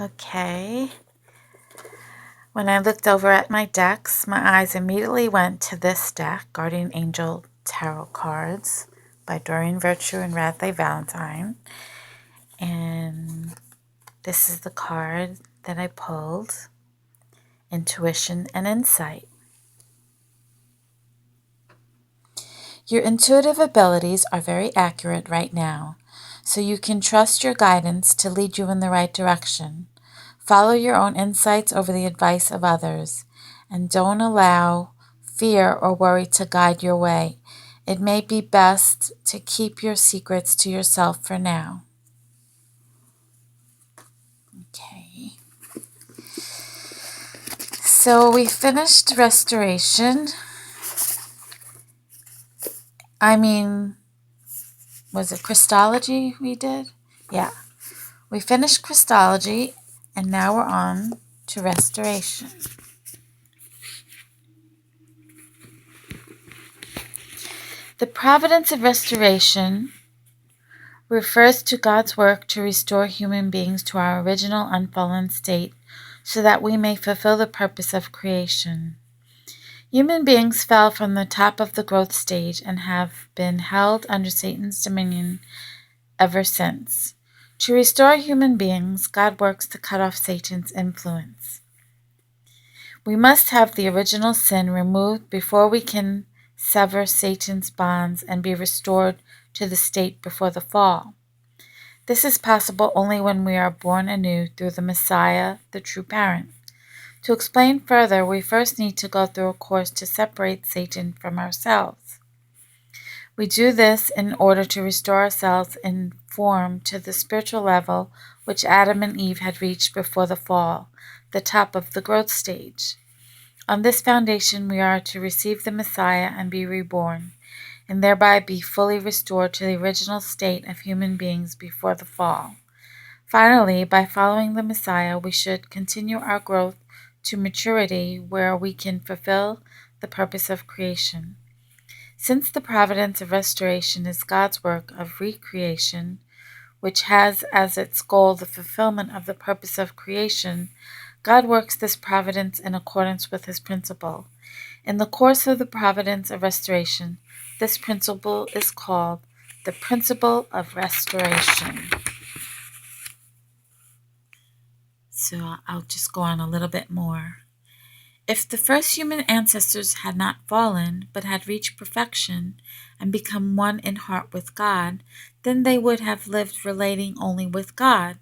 Okay. When I looked over at my decks, my eyes immediately went to this deck, Guardian Angel Tarot Cards by Doreen Virtue and Radley Valentine. And this is the card that I pulled, Intuition and Insight. Your intuitive abilities are very accurate right now, so you can trust your guidance to lead you in the right direction. Follow your own insights over the advice of others, and don't allow fear or worry to guide your way. It may be best to keep your secrets to yourself for now. Okay. So we finished restoration. Was it Christology we did? Yeah. We finished Christology, and now we're on to restoration. The providence of restoration refers to God's work to restore human beings to our original unfallen state so that we may fulfill the purpose of creation. Human beings fell from the top of the growth stage and have been held under Satan's dominion ever since. To restore human beings, God works to cut off Satan's influence. We must have the original sin removed before we can sever Satan's bonds and be restored to the state before the fall. This is possible only when we are born anew through the Messiah, the true parent. To explain further, we first need to go through a course to separate Satan from ourselves. We do this in order to restore ourselves in form to the spiritual level which Adam and Eve had reached before the fall, the top of the growth stage. On this foundation, we are to receive the Messiah and be reborn, and thereby be fully restored to the original state of human beings before the fall. Finally, by following the Messiah, we should continue our growth to maturity where we can fulfill the purpose of creation. Since the providence of restoration is God's work of recreation, which has as its goal the fulfillment of the purpose of creation, God works this providence in accordance with his principle. In the course of the providence of restoration, this principle is called the principle of restoration. So I'll just go on a little bit more. If the first human ancestors had not fallen, but had reached perfection and become one in heart with God, then they would have lived relating only with God.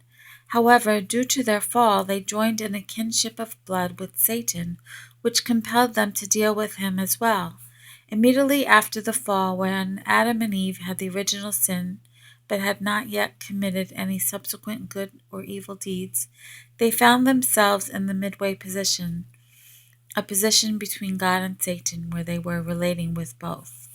However, due to their fall, they joined in a kinship of blood with Satan, which compelled them to deal with him as well. Immediately after the fall, when Adam and Eve had the original sin, but had not yet committed any subsequent good or evil deeds, they found themselves in the midway position, a position between God and Satan where they were relating with both.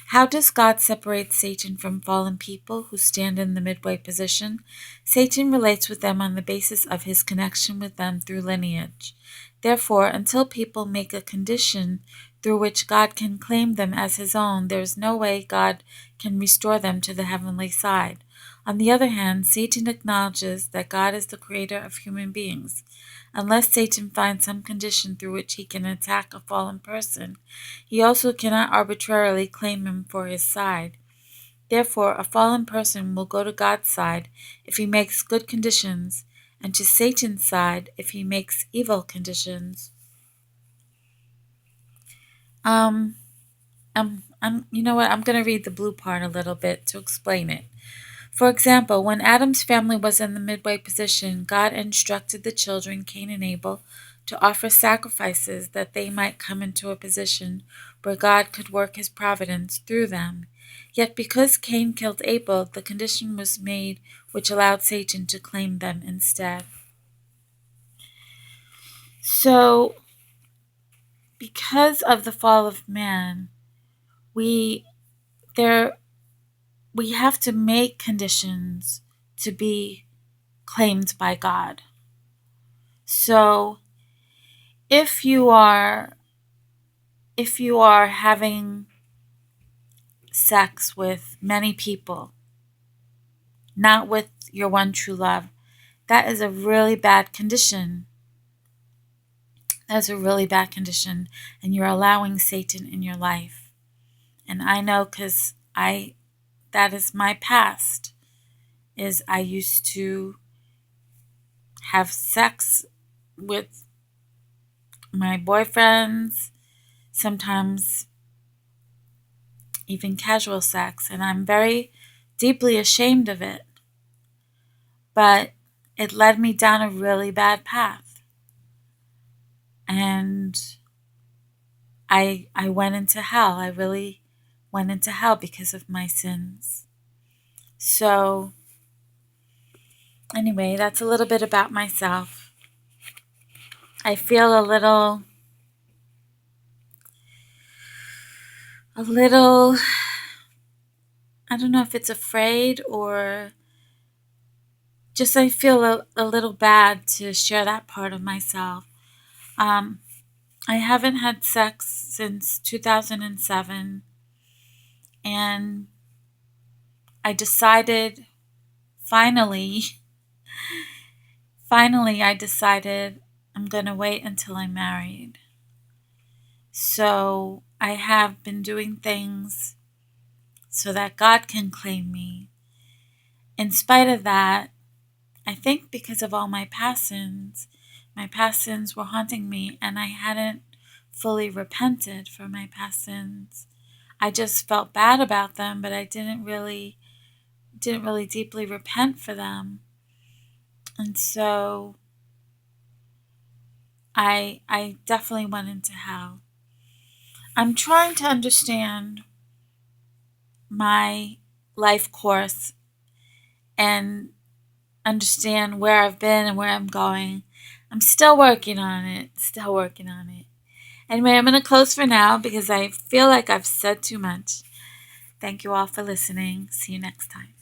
How does God separate Satan from fallen people who stand in the midway position? Satan relates with them on the basis of his connection with them through lineage. Therefore, until people make a condition through which God can claim them as his own, there is no way God can restore them to the heavenly side. On the other hand, Satan acknowledges that God is the creator of human beings. Unless Satan finds some condition through which he can attack a fallen person, he also cannot arbitrarily claim him for his side. Therefore, a fallen person will go to God's side if he makes good conditions, and to Satan's side if he makes evil conditions. You know what? I'm going to read the blue part a little bit to explain it. For example, when Adam's family was in the midway position, God instructed the children, Cain and Abel, to offer sacrifices that they might come into a position where God could work his providence through them. Yet because Cain killed Abel, the condition was made which allowed Satan to claim them instead. So, because of the fall of man, we have to make conditions to be claimed by God. So if you are having sex with many people, not with your one true love, that is a really bad condition. That's a really bad condition, and you're allowing Satan in your life. And I know because that is my past, is I used to have sex with my boyfriends, sometimes even casual sex, and I'm very deeply ashamed of it. But it led me down a really bad path. And I went into hell. I really went into hell because of my sins. So anyway, that's a little bit about myself. I feel a little, I don't know if it's afraid or just I feel a little bad to share that part of myself. I haven't had sex since 2007, and I decided finally, I decided I'm going to wait until I'm married. So I have been doing things so that God can claim me. In spite of that, I think because of all my past sins were haunting me, and I hadn't fully repented for my past sins. I just felt bad about them, but I didn't really deeply repent for them. And so I definitely went into hell. I'm trying to understand my life course and understand where I've been and where I'm going. I'm still working on it. Anyway, I'm going to close for now because I feel like I've said too much. Thank you all for listening. See you next time.